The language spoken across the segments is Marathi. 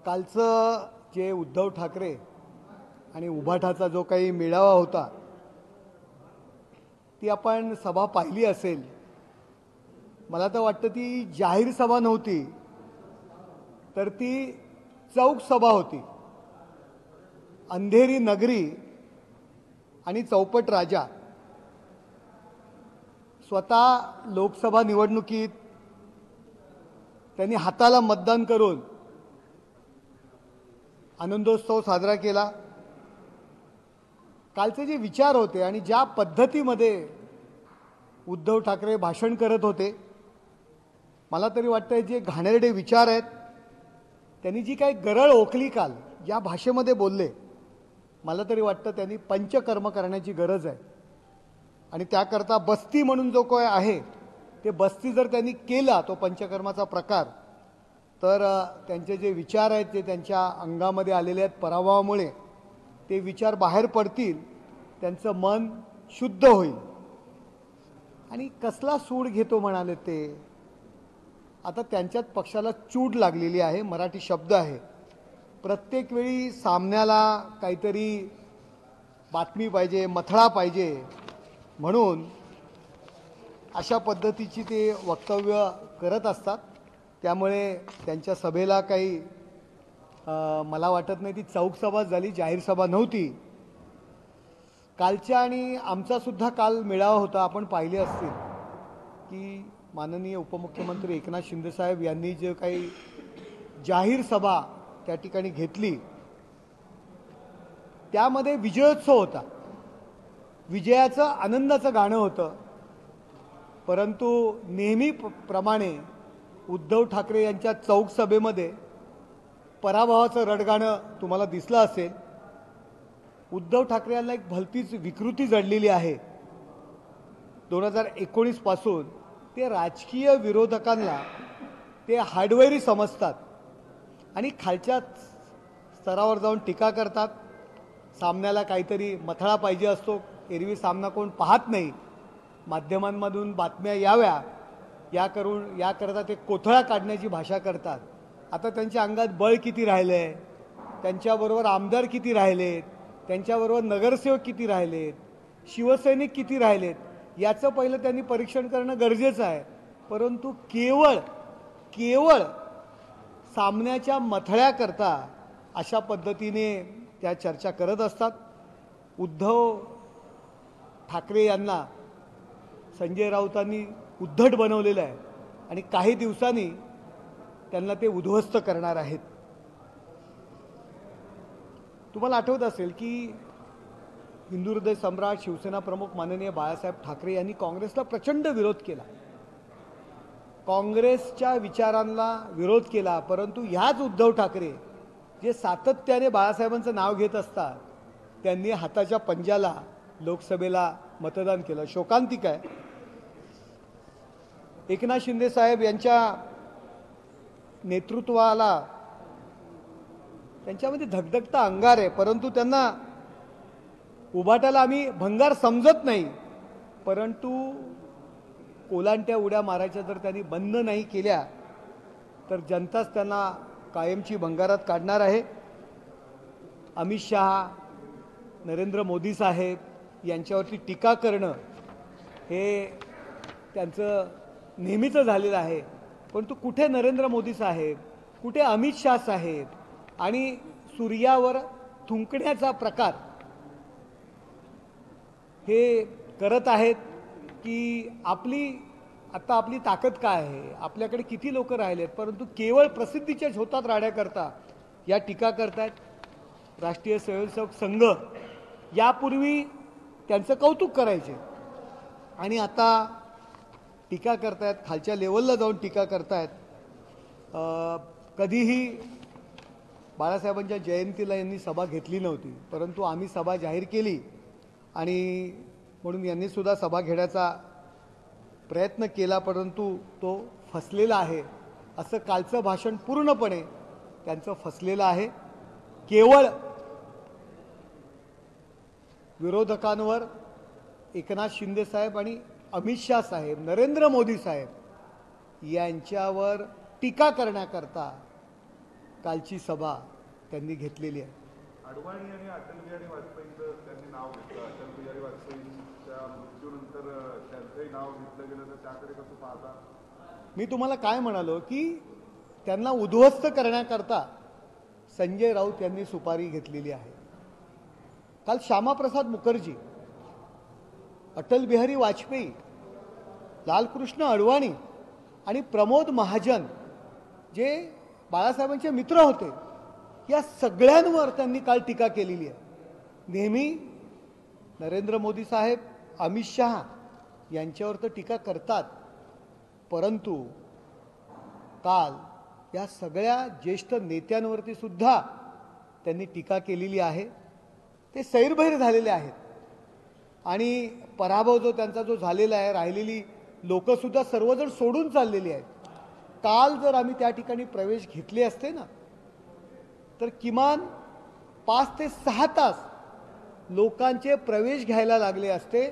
कालचं जे उद्धव ठाकरे आणि उभाटाचा जो काही मेळावा होता ती आपण सभा पाहिली असेल। मला तर वाटतं ती जाहीर सभा नव्हती तर ती चौक सभा होती। अंधेरी नगरी आणि चौपट राजा स्वतः लोकसभा निवडणुकीत त्यांनी हाताला मतदान करून आनंदोत्सव साजरा केला। कालचे जे विचार होते आणि ज्या पद्धतीमध्ये उद्धव ठाकरे भाषण करत होते, मला तरी वाटतं जे घाणेरडे विचार आहेत त्यांनी जी काही गरळ ओकली काल या भाषेमध्ये बोलले, मला तरी वाटतं त्यांनी पंचकर्म करण्याची गरज आहे। आणि त्याकरता बस्ती म्हणून जो काय आहे ते बस्ती जर त्यांनी केला तो पंचकर्माचा प्रकार, तर त्यांचे जे विचार आहेत ते त्यांच्या अंगामध्ये आलेले आहेत पराभवामुळे ते विचार बाहेर पडतील, त्यांचं मन शुद्ध होईल। आणि कसला सूड घेतो म्हणाले ते, आता त्यांच्यात पक्षाला चूड लागलेली आहे, मराठी शब्द आहे। प्रत्येक वेळी सामन्याला काहीतरी बातमी पाहिजे, मथळा पाहिजे, म्हणून अशा पद्धतीची ते वक्तव्य करत असतात। त्यामुळे त्यांच्या सभेला काही मला वाटत नाही ती चौक सभा झाली, जाहीर सभा नव्हती। कालच्या आणि आमचा सुद्धा काल मेळावा होता, आपण पाहिले असतील की माननीय उपमुख्यमंत्री एकनाथ शिंदे साहेब यांनी जे काही जाहीर सभा त्या ठिकाणी घेतली त्यामध्ये विजयोत्सव होता, विजयाचं आनंदाचं गाणं होतं। परंतु नेहमीप्रमाणे उद्धव ठाकरे यांच्या चौक सभेमध्ये पराभवाचं रडगाणं तुम्हाला दिसलं असेल। उद्धव ठाकरे यांना एक भलतीच विकृती जडलेली आहे। 2019 पासून ते राजकीय विरोधकांना ते हार्डवेअरी समजतात आणि खालच्या स्तरावर जाऊन टीका करतात। सामन्याला काहीतरी मथळा पाहिजे असतो, एरवी सामना कोण पाहत नाही, माध्यमांमधून बातम्या याव्या याकरता ते कोथळा काढण्याची भाषा करतात। आता त्यांच्या अंगात बळ किती राहिले आहे, त्यांच्याबरोबर आमदार किती राहिलेत, त्यांच्याबरोबर नगरसेवक किती राहिलेत, शिवसैनिक किती राहिलेत, याचं पहिलं त्यांनी परीक्षण करणं गरजेचं आहे। परंतु केवळ सामन्याच्या मथळ्याकरता अशा पद्धतीने त्या चर्चा करत असतात। उद्धव ठाकरे यांना संजय राऊतांनी उद्धट बनवलेलं आहे आणि काही दिवसांनी त्यांना ते उद्ध्वस्त करणार आहेत। तुम्हाला आठवत असेल की हिंदू हृदय सम्राट शिवसेना प्रमुख माननीय बाळासाहेब ठाकरे यांनी काँग्रेसला प्रचंड विरोध केला, काँग्रेसच्या विचारांना विरोध केला। परंतु ह्याच उद्धव ठाकरे जे सातत्याने बाळासाहेबांचं नाव घेत असतात त्यांनी हाताच्या पंजाला लोकसभेला मतदान केलं। शोकांतिक आहे, एकनाथ शिंदे साहेब यांच्या नेतृत्वाला त्यांच्यामध्ये धगधगता अंगार आहे, परंतु त्यांना उभाटाला आम्ही भंगार समजत नाही। परंतु कोलांट्या उड्या मारायच्या जर त्यांनी बंद नाही केल्या तर जनताच त्यांना कायमची भंगारात काढणार आहे। अमित शहा, नरेंद्र मोदी साहेब यांच्यावरती टीका करणं हे त्यांचं नेहमीचं झालेलं आहे। परंतु कुठे नरेंद्र मोदी साहेब, कुठे अमित शहा साहेब, आणि सूर्यावर थुंकण्याचा प्रकार हे करत आहेत की आता आपली ताकद काय आहे, आपल्याकडे किती लोक राहिलेत, परंतु केवळ प्रसिद्धीच्या झोतात राहण्याकरता या टीका करतात। राष्ट्रीय स्वयंसेवक संघ यापूर्वी त्यांचं कौतुक करायचे आणि आता टीका करतायत, खालच्या लेवलला जाऊन टीका करतायत। कधीही बाळासाहेबांच्या जयंतीला यांनी सभा घेतली नव्हती, परंतु आम्ही सभा जाहीर केली आणि म्हणून यांनी सुद्धा सभा घेण्याचा प्रयत्न केला, परंतु तो फसलेला आहे। असं कालचं भाषण पूर्णपणे त्यांचं फसलेलं आहे। केवळ विरोधकांवर एकनाथ शिंदे साहेब आणि अमित शहा साहेब, नरेंद्र मोदी साहेब यांच्यावर टीका करण्याकरता कालची सभा त्यांनी घेतलेली आहे. अडवाणी आणि अटल बिहारी वाजपेयींचं त्यांनी नाव घेतलं. अटल बिहारी वाजपेयींच्या मृत्यूनंतर त्यांचंही नाव घेतलं गेलं, तर त्याकडे कसं पाहता? मी तुम्हाला काय म्हणालो की त्यांना उद्ध्वस्त करण्याकरता संजय राऊत यांनी सुपारी घेतलेली आहे. काल श्यामाप्रसाद मुखर्जी, अटल बिहारी वाजपेयी, लालकृष्ण अडवाणी आणि प्रमोद महाजन जे बाळासाहेबांचे मित्र होते, या सगळ्यांवर त्यांनी काल टीका केलेली आहे. नेहमी नरेंद्र मोदी साहेब, अमित शहा यांच्यावर तर टीका करतात, परंतु काल या सगळ्या ज्येष्ठ नेत्यांवरती सुद्धा त्यांनी टीका केलेली आहे. ते सैरभैर झालेले आहेत आणि पराभव जो त्यांचा जो झालेला आहे, राहिलेली लोकसुद्धा सर्वजण सोडून चाललेली आहेत. काल जर आम्ही त्या ठिकाणी प्रवेश घेतले असते ना, तर किमान 5 ते 6 तास लोकांचे प्रवेश घ्यायला लागले असते.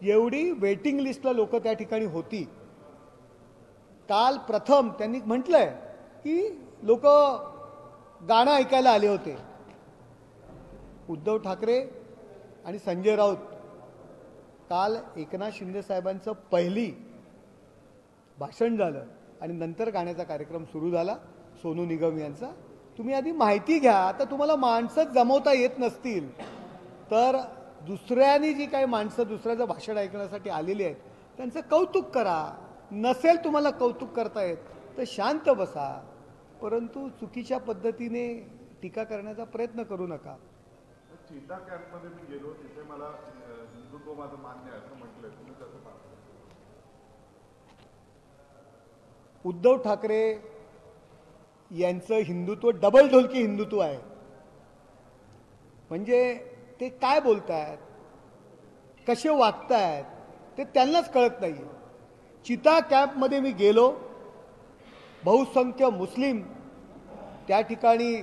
एवढी वेटिंग लिस्टला लोक त्या ठिकाणी होती. काल प्रथम त्यांनी म्हटलंय की लोक गाणं ऐकायला आले होते. उद्धव ठाकरे आणि संजय राऊत काल एकनाथ शिंदे साहेबांचं पहिली भाषण झालं आणि नंतर गाण्याचा कार्यक्रम सुरू झाला सोनू निगम यांचा. तुम्ही आधी माहिती घ्या. आता तुम्हाला माणसं जमवता येत नसतील तर दुसऱ्यांनी जी काही माणसं दुसऱ्याचं भाषण ऐकण्यासाठी आलेली आहेत त्यांचं कौतुक करा. नसेल तुम्हाला कौतुक करता येत तर शांत बसा, परंतु चुकीच्या पद्धतीने टीका करण्याचा प्रयत्न करू नका. चीता कॅम्पमध्ये मी गेलो, तिथे मला हिंदुत्व माझं मान्य आहे असं म्हटलंय. तुम्ही कसं पाहता? उद्धव ठाकरे यांचं हिंदुत्व डबल ढोलकी हिंदुत्व आहे. म्हणजे ते काय बोलतायत, कसे वागतायत ते त्यांनाच कळत नाही. चिता कॅम्पमध्ये मी गेलो, बहुसंख्य मुस्लिम त्या ठिकाणी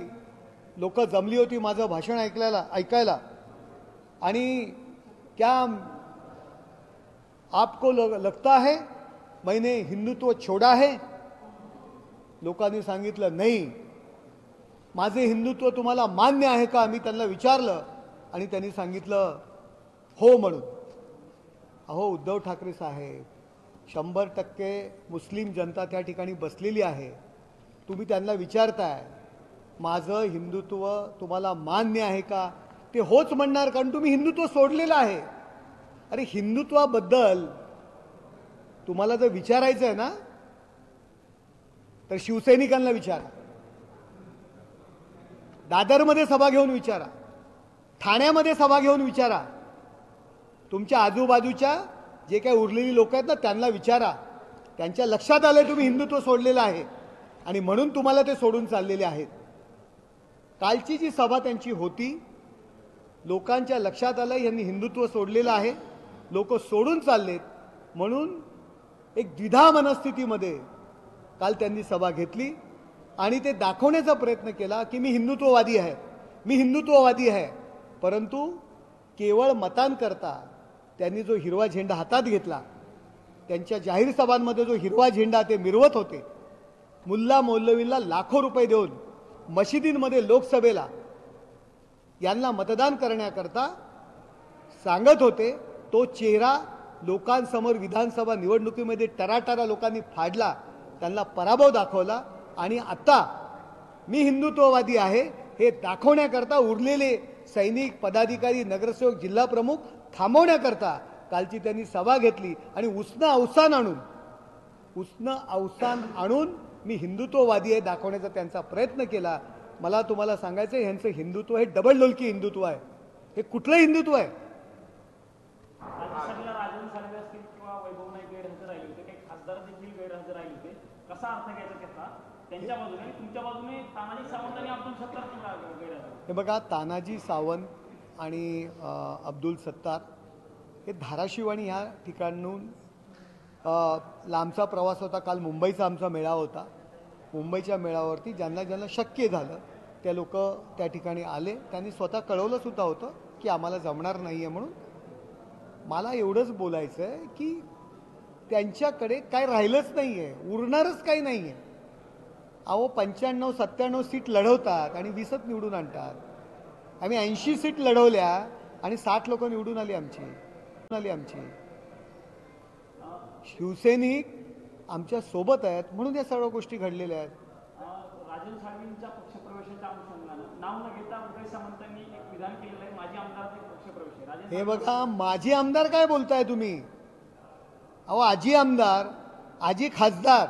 लोक जमली होती माझं भाषण ऐकायला आणि क्या आपको लगता है मैंने हिंदुत्व छोड़ा है? लोकांनी सांगितलं नाही. माझे हिंदुत्व तुम्हाला मान्य आहे का? मी त्यांना विचारलं आणि त्यांनी सांगितलं हो म्हणून. अहो उद्धव ठाकरे साहेब, 100% मुस्लिम जनता त्या ठिकाणी बसलेली आहे. तुम्ही त्यांना विचारताय माझं हिंदुत्व तुम्हाला मान्य आहे का? ते होच म्हणणार, कारण तुम्ही हिंदुत्व सोडलेलं आहे. अरे हिंदुत्वाबद्दल तुम्हाला जर विचारायचं आहे ना तर शिवसैनिकांना विचारा, दादरमध्ये सभा घेऊन विचारा, ठाण्यामध्ये सभा घेऊन विचारा, तुमच्या आजूबाजूच्या जे काही उरलेली लोक आहेत ना त्यांना विचारा. त्यांच्या लक्षात आलंय तुम्ही हिंदुत्व सोडलेलं आहे आणि म्हणून तुम्हाला ते सोडून चाललेले आहेत. कालची जी सभा त्यांची होती, लोकांच्या लक्षात आलं यांनी हिंदुत्व सोडलेलं आहे, लोक सोडून चाललेत, म्हणून एक द्विधा मनस्थितीमध्ये काल त्यांनी सभा घेतली आणि ते दाखवण्याचा प्रयत्न केला की मी हिंदुत्ववादी आहे, मी हिंदुत्ववादी आहे. परंतु केवळ मतांकरता त्यांनी जो हिरवा झेंडा हातात घेतला, त्यांच्या जाहीर सभांमध्ये जो हिरवा झेंडा ते मिरवत होते, मुल्ला मौलवींना लाखो रुपये देऊन मशिदींमध्ये लोकसभेला यांना मतदान करण्याकरता सांगत होते, तो चेहरा लोकांसमोर विधानसभा निवडणुकीमध्ये टराटरा लोकांनी फाडला, त्यांना पराभव दाखवला आणि आता मी हिंदुत्ववादी आहे हे दाखवण्याकरता उरलेले सैनिक, पदाधिकारी, नगरसेवक, जिल्हा प्रमुख थांबवण्याकरता कालची त्यांनी सभा घेतली आणि उसनं अवसान आणून मी हिंदुत्ववादी आहे दाखवण्याचा त्यांचा प्रयत्न केला. मला तुम्हाला सांगायचं ह्यांचं हिंदुत्व हे डबल ढोलकी हिंदुत्व आहे. हे कुठलं हिंदुत्व आहे? हे बघा, तानाजी सावंत आणि अब्दुल सत्तार हे धाराशिव आणि ह्या ठिकाणून लांबचा प्रवास होता. काल मुंबईचा आमचा मेळावा होता. मुंबईच्या मेळाव्यावरती ज्यांना ज्यांना शक्य झालं त्या लोक त्या ठिकाणी आले. त्यांनी स्वतः कळवलं सुद्धा होतं की आम्हाला जमणार नाही आहे म्हणून. मला एवढंच बोलायचं आहे की त्यांच्याकडे काय राहिलंच नाही आहे, उरणारच काही नाही आहे. अहो 95-97 सीट लढवतात आणि 20च निवडून आणतात. आम्ही 80 सीट लढवल्या आणि 60 लोक निवडून आली आमची. शिवसैनिक आमच्या सोबत आहेत म्हणून या सर्व गोष्टी घडलेल्या आहेत. राजन साळवींच्या पक्षप्रवेशाच्या अनुषंगानं नाव न घेता उदय सामंतांनी एक विधान केलेलं आहे, माजी आमदाराचा एक पक्षप्रवेश आहे. हे बघा, माजी आमदार काय बोलताय तुम्ही? अहो, आजी आमदार, आजी खासदार.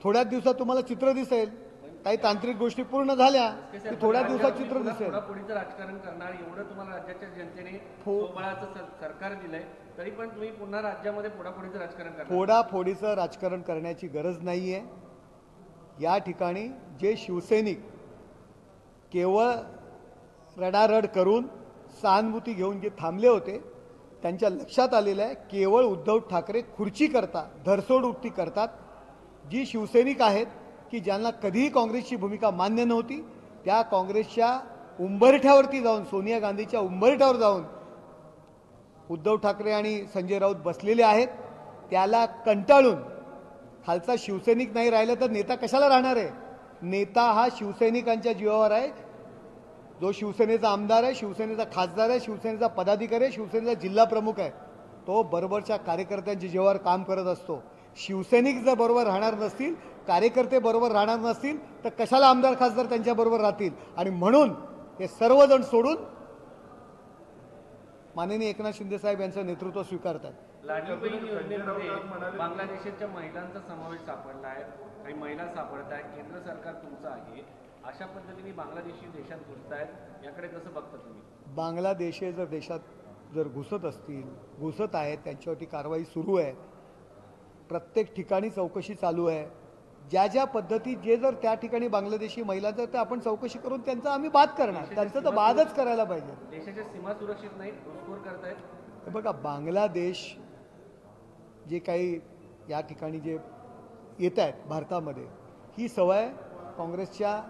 थोड्याच दिवसात तुम्हाला चित्र दिसेल. काही तांत्रिक गोष्टी पूर्ण झाल्या की थोड्या दिवसात चित्र दिसेल. पुढीचं राजकारण करणार एवढं तुम्हाला राज्याच्या जनतेने सोबळाचं सरकार दिलंय, तरी पण तुम्ही पुन्हा राज्यामध्ये फोडाफोडीचं राजकारण करणार? फोडाफोडीचं राजकारण करण्याची गरज नाहीये. या ठिकाणी जे शिवसैनिक केवळ रडारड करून सहानुभूती घेऊन जे थांबले होते त्यांच्या लक्षात आलेलं आहे केवळ उद्धव ठाकरे खुर्ची करता धरसोड उक्ती करतात. जी शिवसैनिक आहेत की ज्यांना कधीही काँग्रेसची भूमिका मान्य नव्हती, त्या काँग्रेसच्या उंबरठ्यावरती जाऊन, सोनिया गांधीच्या उंबरठ्यावर जाऊन उद्धव ठाकरे आणि संजय राऊत बसलेले आहेत. त्याला कंटाळून खालचा शिवसैनिक नाही राहिला तर नेता कशाला राहणार आहे? नेता हा शिवसैनिकांच्या जीवावर आहे. जो शिवसेनेचा आमदार आहे, शिवसेनेचा खासदार आहे, शिवसेनेचा पदाधिकारी आहे, शिवसेनेचा जिल्हा प्रमुख आहे, तो बरोबरच्या कार्यकर्त्यांच्या जीवावर काम करत असतो. शिवसैनिक जर बरोबर राहणार नसतील, कार्यकर्ते बरोबर राहणार नसतील तर कशाला आमदार खासदार त्यांच्याबरोबर राहतील? आणि म्हणून हे सर्वजण सोडून माननीय एकनाथ शिंदे साहेब यांचं नेतृत्व स्वीकारतात. लाडकी बहीण योजनेमध्ये बांगलादेशाच्या महिलांचा समावेश सापडला आहे, काही महिला सापडत आहेत. केंद्र सरकार तुमचं आहे, अशा पद्धतीने बांगलादेशी देशात घुसतायत, याकडे कसं बघता तुम्ही? बांगलादेशी जर देशात जर घुसत आहेत, त्यांच्यावरती कारवाई सुरू आहे. प्रत्येक ठिकाणी चौकशी चालू आहे. ज्या ज्या पद्धती जे जर त्या ठिकाणी बांगलादेशी महिला जर तर आपण चौकशी करून त्यांचा आम्ही बाद करणार. त्यांचं तर बादच करायला पाहिजे. देशाच्या सीमा सुरक्षित नाहीत, घुसखोर करतायत. हे बघा, बांगलादेश जे काही या ठिकाणी जे येत आहेत भारतामध्ये, ही सवय काँग्रेसच्या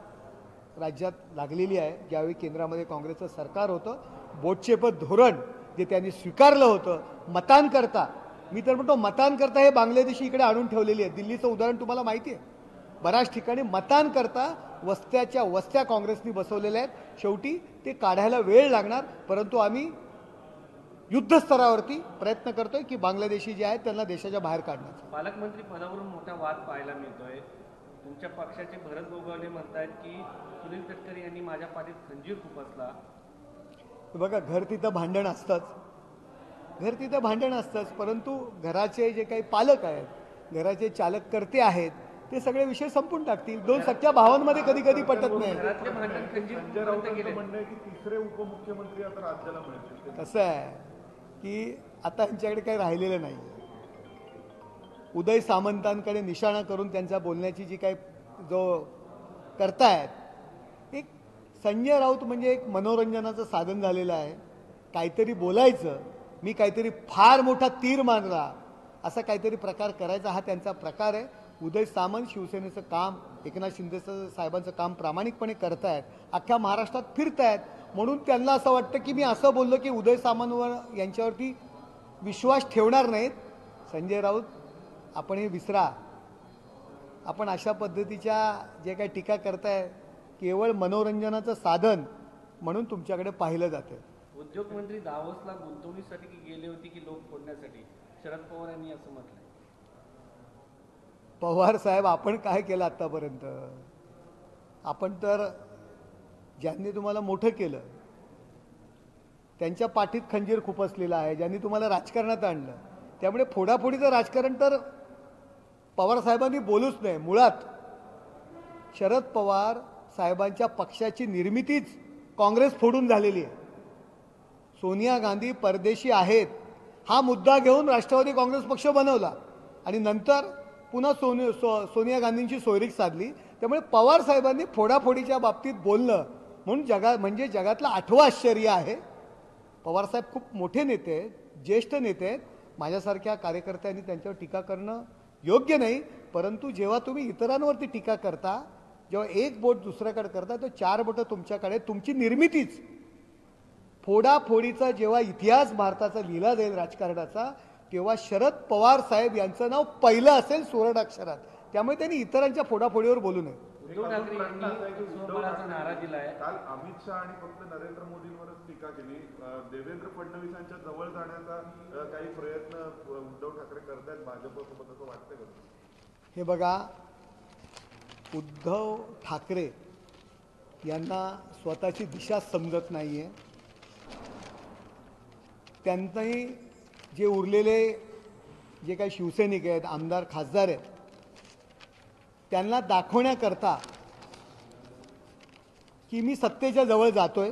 राज्यात लागलेली आहे. ज्यावेळी केंद्रामध्ये काँग्रेसचं सरकार होतं, बोटचेपत धोरण जे त्यांनी स्वीकारलं होतं मतांकरता, मी तर म्हणतो मतांकरता हे बांगलादेशी इकडे आणून ठेवलेली आहे. दिल्लीचं उदाहरण तुम्हाला माहिती आहे. बऱ्याच ठिकाणी मतांकरता वस्त्याच्या वस्त्या काँग्रेसनी बसवलेल्या आहेत. शेवटी ते काढायला वेळ लागणार, परंतु आम्ही युद्धस्तरावरती प्रयत्न करतोय की बांगलादेशी जे आहेत त्यांना देशाच्या बाहेर काढण्याचा. पालकमंत्री पदावरून मोठा वाद पाहायला मिळतोय. तुमच्या पक्षाचे भरत गोगावले म्हणतायत की सुनील तटकरे यांनी माझ्या पाठीत खंजीर खुपसला. बघा, घर तिथं भांडण असतंच, परंतु घराचे जे काही पालक आहेत, घराचे चालक कर्ते आहेत, ते सगळे विषय संपून टाकतील. दोन सख्या भावांमध्ये कधी कधी पटत नाही. घरातले भांडण खंजीर संजय राऊतांचं म्हणणं आहे की तिसरे उपमुख्यमंत्री आता राज्याला मिळतील. कसं आहे की आता यांच्याकडे काही राहिलेलं नाही. उदय सामंतांकडे निशाणा करून त्यांच्या बोलण्याची जी काही जो करतायत, एक संजय राऊत म्हणजे एक मनोरंजनाचं साधन झालेलं आहे. काहीतरी बोलायचं, मी काहीतरी फार मोठा तीर मारला, असा काहीतरी प्रकार करायचा हा त्यांचा प्रकार आहे. उदय सामंत शिवसेनेचं काम, एकनाथ शिंदे साहेबांचं काम प्रामाणिकपणे करतायत, अख्ख्या महाराष्ट्रात फिरतायत. म्हणून त्यांना असं वाटतं की मी असं बोललो की उदय सामंतवर यांच्यावरती विश्वास ठेवणार नाहीत. संजय राऊत, आपण हे विसरा. आपण अशा पद्धतीच्या जे काही टीका करताय केवळ मनोरंजनाचं साधन म्हणून तुमच्याकडे पाहिलं जातं. उद्योग मंत्री दावोसला गुंतवणुकीसाठी गेले होते की लोक फोडण्यासाठी, शरद पवार यांनी असं म्हटलंय. पवार साहेब, आपण काय केलं आतापर्यंत? आपण तर ज्यांनी तुम्हाला मोठं केलं त्यांच्या पाठीत खंजीर खुपसलेला आहे, ज्यांनी तुम्हाला राजकारणात आणलं. त्यामुळे फोडाफोडीचं राजकारण तर पवार साहेबांनी बोलूच नाही. मुळात शरद पवार साहेबांच्या पक्षाची निर्मितीच काँग्रेस फोडून झालेली आहे. सोनिया गांधी परदेशी आहेत हा मुद्दा घेऊन राष्ट्रवादी काँग्रेस पक्ष बनवला आणि नंतर पुन्हा सोनिया गांधींची सोयरीक साधली. त्यामुळे पवार साहेबांनी फोडाफोडीच्या बाबतीत बोलणं म्हणजे जगातलं 8वं आश्चर्य आहे. पवारसाहेब खूप मोठे नेते आहेत, ज्येष्ठ नेते आहेत. माझ्यासारख्या कार्यकर्त्यांनी त्यांच्यावर टीका करणं योग्य नाही. परंतु जेव्हा तुम्ही इतरांवरती टीका करता, जेव्हा एक बोट दुसऱ्याकडे करता, तर 4 बोटं तुमच्याकडे. तुमची निर्मितीच फोडाफोडीचा जेव्हा इतिहास भारताचा लिहिला जाईल राजकारणाचा, तेव्हा शरद पवार साहेब यांचं नाव पहिलं असेल सुवर्ण अक्षरात. त्यामुळे त्यांनी इतरांच्या फोडाफोडीवर बोलू नये. उद्धव ठाकरे यांनी स्वबळाचा नारा दिलाय. काल अमित शहा आणि फक्त नरेंद्र मोदींवरच टीका केली. देवेंद्र फडणवीसांच्या जवळ जाण्याचा काही प्रयत्न उद्धव ठाकरे करतायत भाजपसोबत असं वाटतंय का? हे बघा, उद्धव ठाकरे यांना स्वतःची दिशा समजत नाही आहे. त्यांनाही जे उरलेले जे काही शिवसैनिक आहेत, आमदार खासदार आहेत, त्यांना दाखवण्याकरता की मी सत्तेच्या जवळ जातोय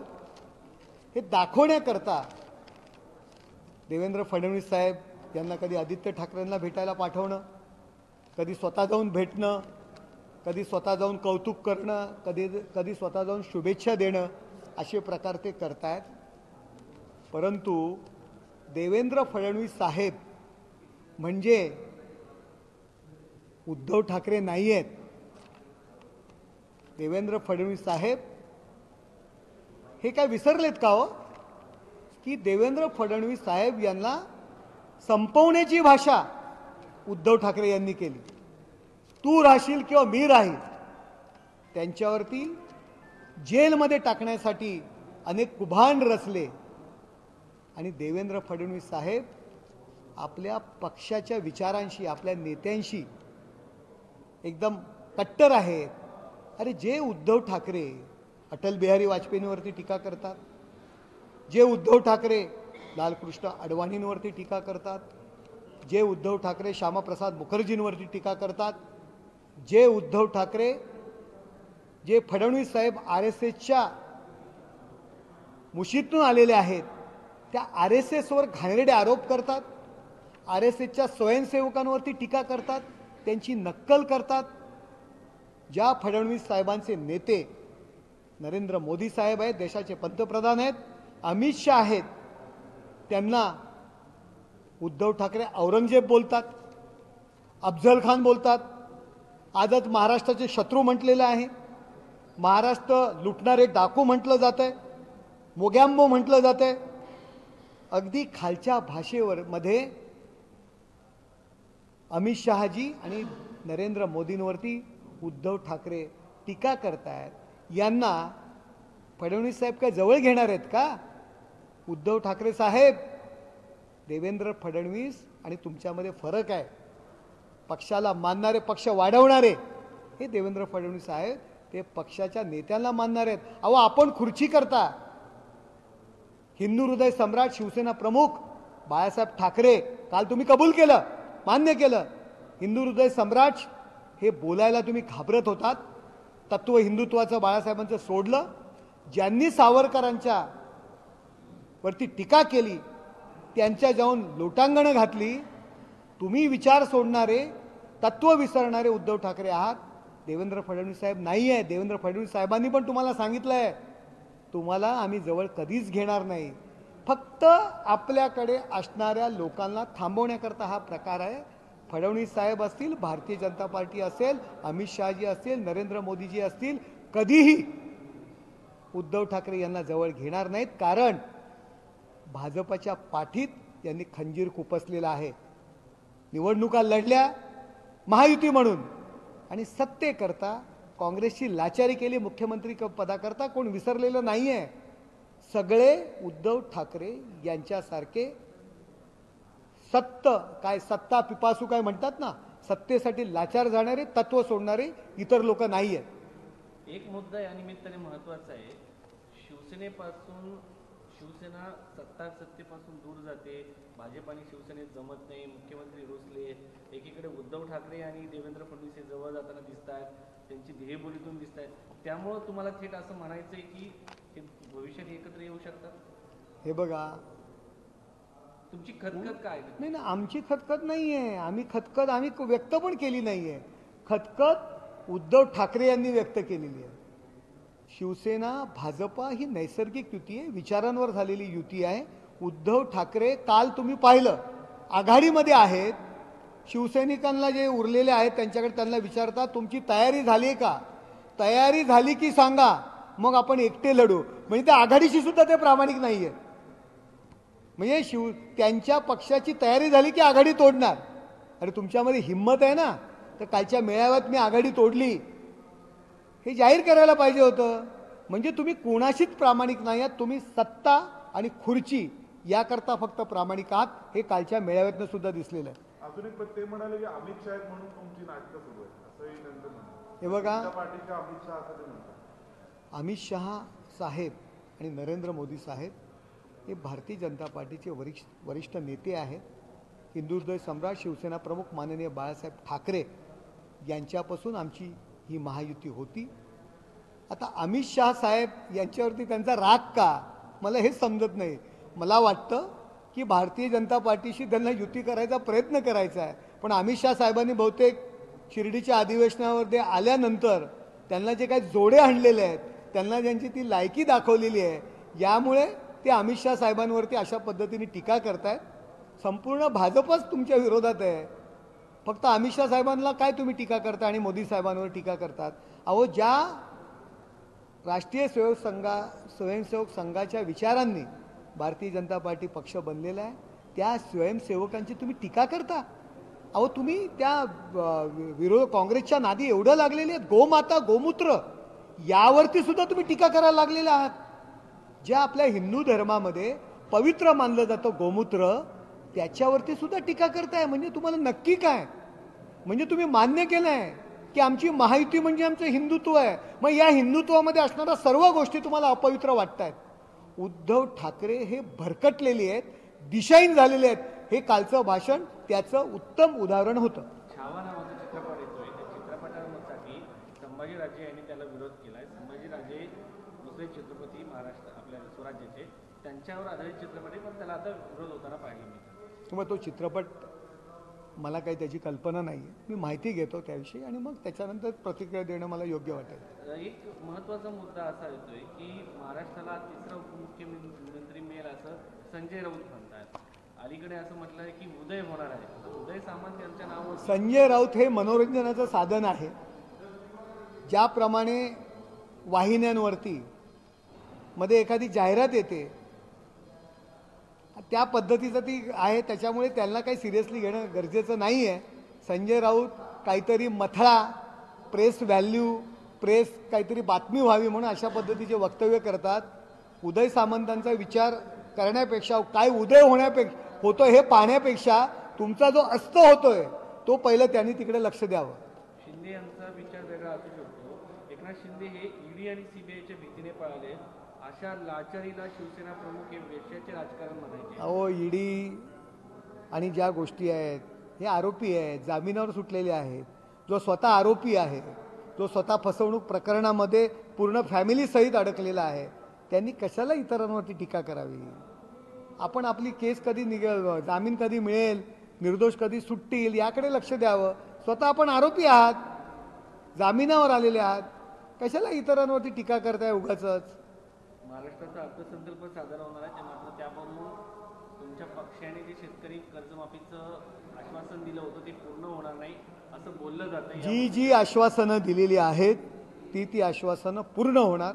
हे दाखवण्याकरता देवेंद्र फडणवीस साहेब यांना कधी आदित्य ठाकरेंना भेटायला पाठवणं, कधी स्वतः जाऊन भेटणं, कधी स्वतः जाऊन कौतुक करणं, कधी स्वतः जाऊन शुभेच्छा देणं, असे प्रकार ते करतायत. परंतु देवेंद्र फडणवीस साहेब म्हणजे उद्धव ठाकरे नाही आहेत. देवेंद्र फडणवीस साहेब हे काय विसरलेत का हो, की देवेंद्र फडणवीस साहेब यांना संपवण्याची भाषा उद्धव ठाकरे यांनी केली. तू राहशील किंवा मी राहील, त्यांच्यावरती जेलमध्ये टाकण्यासाठी अनेक कुभांड रचले. आणि देवेंद्र फडणवीस साहेब आपल्या पक्षाच्या विचारांशी, आपल्या नेत्यांशी एकदम कट्टर आहेत. अरे जे उद्धव ठाकरे अटल बिहारी वाजपेयींवरती टीका करतात, जे उद्धव ठाकरे लालकृष्ण अडवाणींवरती टीका करतात, जे उद्धव ठाकरे श्यामाप्रसाद मुखर्जींवरती टीका करतात, जे उद्धव ठाकरे, जे फडणवीस साहेब RSSच्या मुशीतून आलेले आहेत, त्या RSSवर घाणेरडे आरोप करतात, RSSच्या स्वयंसेवकांवरती टीका करतात, त्यांची नक्कल करतात. ज्या फडणवीस साहेबांचे नेते नरेंद्र मोदी साहेब आहेत, देशाचे पंतप्रधान आहेत, अमित शहा आहेत, त्यांना उद्धव ठाकरे औरंगजेब बोलतात, अफजल खान बोलतात. आजच महाराष्ट्राचे शत्रू म्हटलेलं आहे. महाराष्ट्र लुटणारे डाकू म्हटलं जात आहे, मोगॅम्बो म्हटलं जात आहे. अगदी खालच्या भाषेवर मध्ये अमित शहाजी आणि नरेंद्र मोदींवरती उद्धव ठाकरे टीका करतायत. यांना फडणवीस साहेब काय जवळ घेणार आहेत का? उद्धव ठाकरे साहेब, देवेंद्र फडणवीस आणि तुमच्यामध्ये फरक आहे. पक्षाला मानणारे, पक्ष वाढवणारे हे देवेंद्र फडणवीस साहेब, ते पक्षाच्या नेत्यांना मानणार आहेत. अहो, आपण खुर्ची करता. हिंदू हृदय सम्राट शिवसेना प्रमुख बाळासाहेब ठाकरे, काल तुम्ही कबूल केलं, मान्य केलं, हिंदू हृदय सम्राट हे बोलायला तुम्ही घाबरत होतात. तत्व हिंदुत्वाचं बाळासाहेबांचं सोडलं. ज्यांनी सावरकरांच्या वरती टीका केली त्यांच्या जाऊन लोटांगणं घातली. तुम्ही विचार सोडणारे, तत्व विसरणारे उद्धव ठाकरे आहात. देवेंद्र फडणवीस साहेब नाही आहे. देवेंद्र फडणवीस साहेबांनी पण तुम्हाला सांगितलं आहे, तुम्हाला आम्ही जवळ कधीच घेणार नाही. फक्त आपल्याकडे असणाऱ्या लोकांना थांबवण्याकरता हा प्रकार आहे. फडणवीस साहेब असतील, भारतीय जनता पार्टी असेल, अमित शहाजी असतील, नरेंद्र मोदीजी असतील, कधीही उद्धव ठाकरे यांना जवळ घेणार नाहीत. कारण भाजपच्या पाठीत यांनी खंजीर खुपसलेला आहे. निवडणुका लढल्या महायुती म्हणून आणि सत्तेकरता काँग्रेसची लाचारी केली. मुख्यमंत्री पदाकरता कोण विसरलेलं नाही आहे. सगळे उद्धव ठाकरे यांच्यासारखे सत्ता पिपासू काय म्हणतात ना, सत्तेसाठी लाचार जाणारे, तत्व सोडणारे इतर लोक नाही आहेत. एक मुद्दा या निमित्ताने महत्वाचा आहे. शिवसेना सत्तेपासून दूर जाते, भाजप आणि शिवसेनेत जमत नाही, मुख्यमंत्री रुसले, एकीकडे उद्धव ठाकरे आणि देवेंद्र फडणवीस हे जवळ जाताना दिसत आहेत, त्यांची ध्येयबोलीतून दिसत आहेत. त्यामुळं तुम्हाला थेट असं म्हणायचं आहे की हे भविष्यात एकत्र येऊ शकतात? हे बघा, तुमची खतखत काय? नाही ना, आमची खतखत नाही आहे. आम्ही व्यक्त पण केली नाही आहे. खतखत उद्धव ठाकरे यांनी व्यक्त केलेली आहे. शिवसेना भाजपा ही नैसर्गिक युती आहे, विचारांवर झालेली युती आहे. उद्धव ठाकरे काल तुम्ही पाहिलं आघाडीमध्ये आहेत. शिवसैनिकांना जे उरलेले आहेत त्यांच्याकडे त्यांना विचारतात, तुमची तयारी झाली आहे का? तयारी झाली की सांगा, मग आपण एकटे लढू. म्हणजे त्या आघाडीशी सुद्धा ते प्रामाणिक नाही आहेत. म्हणजे त्यांच्या पक्षाची तयारी झाली की आघाडी तोडणार. अरे तुमच्यामध्ये हिंमत आहे ना, तर कालच्या मेळाव्यात मी आघाडी तोडली हे जाहीर करायला पाहिजे होतं. म्हणजे तुम्ही कोणाशीच प्रामाणिक नाही आहात, तुम्ही सत्ता आणि खुर्ची याकरता फक्त प्रामाणिक आहात. हे कालच्या मेळाव्यातनं सुद्धा दिसलेलं आहे. अजून एक पण ते म्हणाले की अमित शहा आहेत म्हणून तुमची नाटकं सुरू आहेत असंही त्यांचं म्हणणं. हे बघा, जनता पार्टीचे अमित शहा असं ते म्हणतात. अमित शहा साहेब आणि नरेंद्र मोदी साहेब हे भारतीय जनता पार्टीचे वरिष्ठ नेते आहेत. हिंदुहृदय सम्राट शिवसेना प्रमुख माननीय बाळासाहेब ठाकरे यांच्यापासून आमची ही महायुती होती. आता अमित शहा साहेब यांच्यावरती त्यांचा राग का, मला हे समजत नाही. मला वाटतं की भारतीय जनता पार्टीशी त्यांना युती करायचा प्रयत्न करायचा आहे. पण अमित शहा साहेबांनी बहुतेक शिर्डीच्या अधिवेशनावर आल्यानंतर त्यांना जे काही जोडे आणलेले आहेत, त्यांना ज्यांची ती लायकी दाखवलेली आहे, यामुळे ते अमित शहा साहेबांवरती अशा पद्धतीने टीका करतायत. संपूर्ण भाजपच तुमच्या विरोधात आहे. फक्त अमित शहा साहेबांना काय तुम्ही टीका करता आणि मोदी साहेबांवर टीका करतात. अहो, ज्या राष्ट्रीय स्वयंसेवक संघाच्या विचारांनी भारतीय जनता पार्टी पक्ष बनलेला आहे, त्या स्वयंसेवकांची तुम्ही टीका करता. अहो, तुम्ही त्या काँग्रेसच्या नादी एवढं लागलेले आहेत. गोमाता गोमूत्र यावरती सुद्धा तुम्ही टीका करायला लागलेले आहात. ज्या आपल्या हिंदू धर्मामध्ये पवित्र मानलं जातं गोमूत्र, त्याच्यावरती सुद्धा टीका करताय. म्हणजे तुम्हाला नक्की काय, म्हणजे तुम्ही मान्य केलं आहे की आमची महायुती म्हणजे आमचं हिंदुत्व आहे. मग या हिंदुत्वामध्ये असणाऱ्या सर्व गोष्टी तुम्हाला अपवित्र वाटत आहेत. उद्धव ठाकरे हे भरकटलेले आहेत, दिशाहीन झालेले आहेत. हे कालचं भाषण त्याचं उत्तम उदाहरण होतं. छावा नावाचा चित्रपट येतोय, त्या चित्रपटासाठी संभाजीराजे यांनी त्याला विरोध केलाय. संभाजीराजे दुसरे छत्रपती महाराष्ट्र आपल्या स्वराज्याचे, त्यांच्यावर आधारित चित्रपट आहे, पण त्याला आता विरोध होताना पाहिलं मी. मग तो चित्रपट मला काही त्याची कल्पना नाही आहे. मी माहिती घेतो त्याविषयी आणि मग त्याच्यानंतर प्रतिक्रिया देणं मला योग्य वाटेल. एक महत्त्वाचा मुद्दा असा येतोय की महाराष्ट्राला तिसरा उपमुख्यमंत्री मिळेल असं संजय राऊत म्हणतात. अलीकडे असं म्हटलं आहे की उदय होणार आहे. उदय सामंत यांच्या नावावर संजय राऊत हे मनोरंजनाचं साधन आहे. ज्याप्रमाणे वाहिन्यांवरती मध्ये एखादी जाहिरात येते त्या पद्धतीचं ती आहे, त्याच्यामुळे त्यांना काही सिरियसली घेणं गरजेचं नाही आहे. संजय राऊत काहीतरी मथळा, प्रेस व्हॅल्यू, प्रेस काहीतरी बातमी व्हावी म्हणून अशा पद्धतीचे वक्तव्य करतात. उदय सामंतांचा विचार करण्यापेक्षा, काय उदय होतोय हे पाहण्यापेक्षा तुमचा जो अस्त होतोय तो पहिलं त्यांनी तिकडे लक्ष द्यावं. शिंदे यांचा विचार वेगळा असू शकतो. एकनाथ शिंदे हे ईडी आणि सीबीआयच्या भीतीने पळाले. अशा लाचारीला शिवसेना प्रमुख हे वेश्याचे राजकारण म्हणायचे. अहो, ईडी आणि ज्या गोष्टी आहेत हे आरोपी आहेत, जामिनावर सुटलेले आहेत. जो स्वतः आरोपी आहे, जो स्वतः फसवणूक प्रकरणामध्ये पूर्ण फॅमिलीसहित अडकलेला आहे, त्यांनी कशाला इतरांवरती टीका करावी. आपण आपली केस कधी जामीन कधी मिळेल, निर्दोष कधी सुटतील याकडे लक्ष द्यावं. स्वतः आपण आरोपी आहात, जामिनावर आलेले आहात, कशाला इतरांवरती टीका करताय उगाचच. महाराष्ट्राचा अर्थसंकल्प सादर होणार आहे, मात्र त्यापासून तुमच्या पक्षाने जे शेतकरी कर्जमाफीचं आश्वासन दिलं होतं ते पूर्ण होणार नाही असं बोललं जातं. जी आश्वासनं दिलेली आहेत ती आश्वासनं पूर्ण होणार.